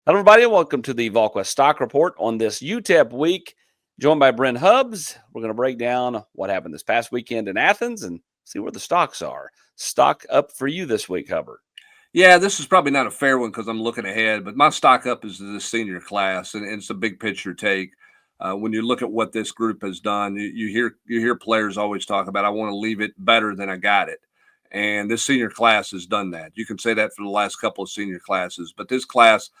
Hello, everybody. Welcome to the Volquest Stock Report on this UTEP week. Joined by Brent Hubbs. We're going to break down what happened this past weekend in Athens and see where the stocks are. Stock up for you this week, Hubbard. Yeah, this is probably not a fair one because I'm looking ahead, but my stock up is the senior class, and it's a big picture take. When you look at what this group has done, you hear players always talk about, I want to leave it better than I got it, and this senior class has done that. You can say that for the last couple of senior classes, but this class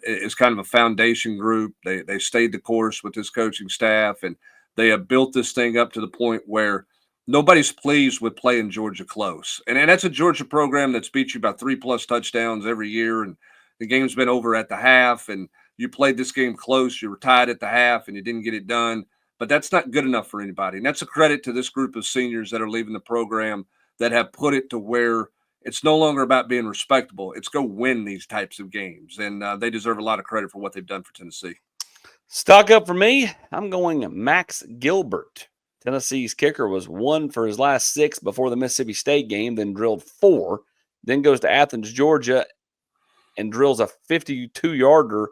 is kind of a foundation group. They stayed the course with this coaching staff, and they have built this thing up to the point where nobody's pleased with playing Georgia close. And that's a Georgia program that's beat you by 3+ touchdowns every year. And the game's been over at the half. And you played this game close. You were tied at the half and you didn't get it done. But that's not good enough for anybody. And that's a credit to this group of seniors that are leaving the program that have put it to where it's no longer about being respectable. It's go win these types of games. And they deserve a lot of credit for what they've done for Tennessee. Stock up for me. I'm going Max Gilbert. Tennessee's kicker was 1 for his last 6 before the Mississippi State game, then drilled 4, then goes to Athens, Georgia, and drills a 52-yarder,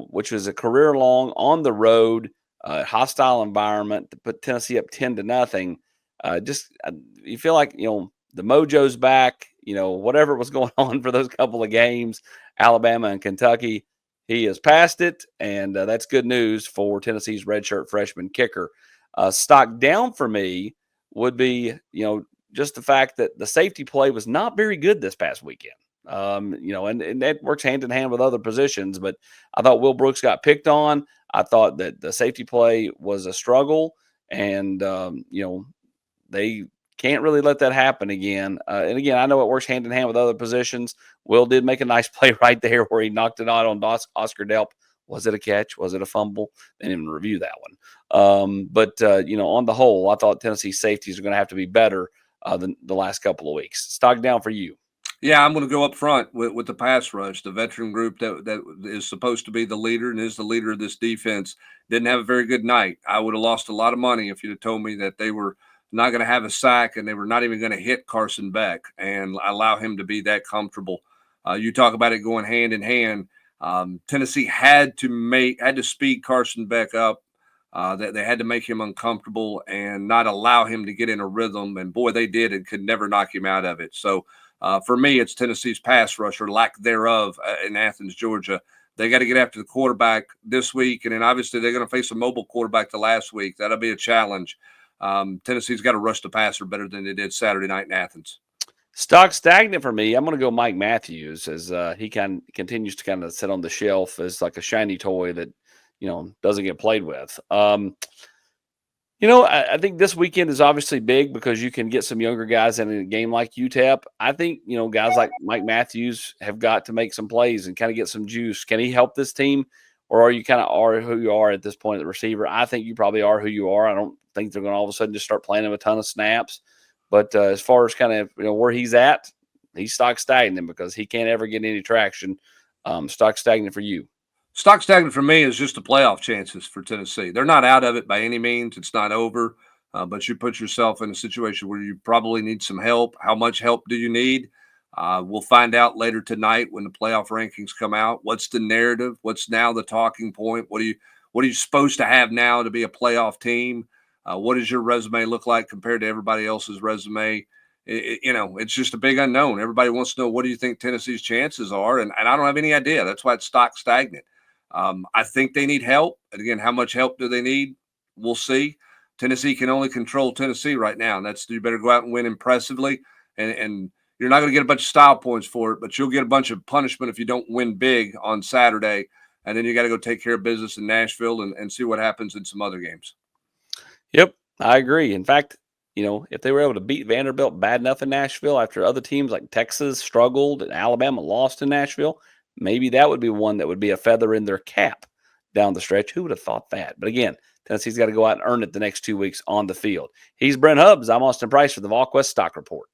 which was a career long on the road, hostile environment to put Tennessee up 10-0. You feel like, the mojo's back, whatever was going on for those couple of games, Alabama and Kentucky, he has passed it, and that's good news for Tennessee's redshirt freshman kicker. Stock down for me would be, just the fact that the safety play was not very good this past weekend. And that works hand in hand with other positions, but I thought Will Brooks got picked on. I thought that the safety play was a struggle, and, they can't really let that happen again. And again, I know it works hand in hand with other positions. Will did make a nice play right there where he knocked it out on Oscar Delp. Was it a catch? Was it a fumble? They didn't even review that one. But on the whole, I thought Tennessee's safeties are going to have to be better than the last couple of weeks. Stock down for you. Yeah, I'm going to go up front with the pass rush. The veteran group that is supposed to be the leader and is the leader of this defense didn't have a very good night. I would have lost a lot of money if you'd have told me that they were not going to have a sack and they were not even going to hit Carson Beck and allow him to be that comfortable. You talk about it going hand in hand. Tennessee had to speed Carson Beck up. That they had to make him uncomfortable and not allow him to get in a rhythm. And boy, they did and could never knock him out of it. So for me, it's Tennessee's pass rush or lack thereof in Athens, Georgia. They got to get after the quarterback this week. And then obviously they're going to face a mobile quarterback the last week. That'll be a challenge. Tennessee's got to rush the passer better than they did Saturday night in Athens. Stock stagnant for me. I'm going to go Mike Matthews as he continues to kind of sit on the shelf as like a shiny toy that, doesn't get played with. I think this weekend is obviously big because you can get some younger guys in a game like UTEP. I think, guys like Mike Matthews have got to make some plays and kind of get some juice. Can he help this team, or are you kind of are who you are at this point at the receiver? I think you probably are who you are. I don't think they're going to all of a sudden just start playing him a ton of snaps. But as far as kind of where he's at, he's stock stagnant because he can't ever get any traction. Stock stagnant for you. Stock stagnant for me is just the playoff chances for Tennessee. They're not out of it by any means. It's not over, but you put yourself in a situation where you probably need some help. How much help do you need? We'll find out later tonight when the playoff rankings come out. What's the narrative? What's now the talking point? What are you supposed to have now to be a playoff team? What does your resume look like compared to everybody else's resume? It's just a big unknown. Everybody wants to know, what do you think Tennessee's chances are? And I don't have any idea. That's why it's stock stagnant. I think they need help. And again, how much help do they need? We'll see. Tennessee can only control Tennessee right now. And that's, you better go out and win impressively. And you're not going to get a bunch of style points for it, but you'll get a bunch of punishment if you don't win big on Saturday. And then you got to go take care of business in Nashville and see what happens in some other games. Yep, I agree. In fact, if they were able to beat Vanderbilt bad enough in Nashville after other teams like Texas struggled and Alabama lost in Nashville, maybe that would be one that would be a feather in their cap down the stretch. Who would have thought that? But again, Tennessee's got to go out and earn it the next 2 weeks on the field. He's Brent Hubbs. I'm Austin Price for the Volquest Stock Report.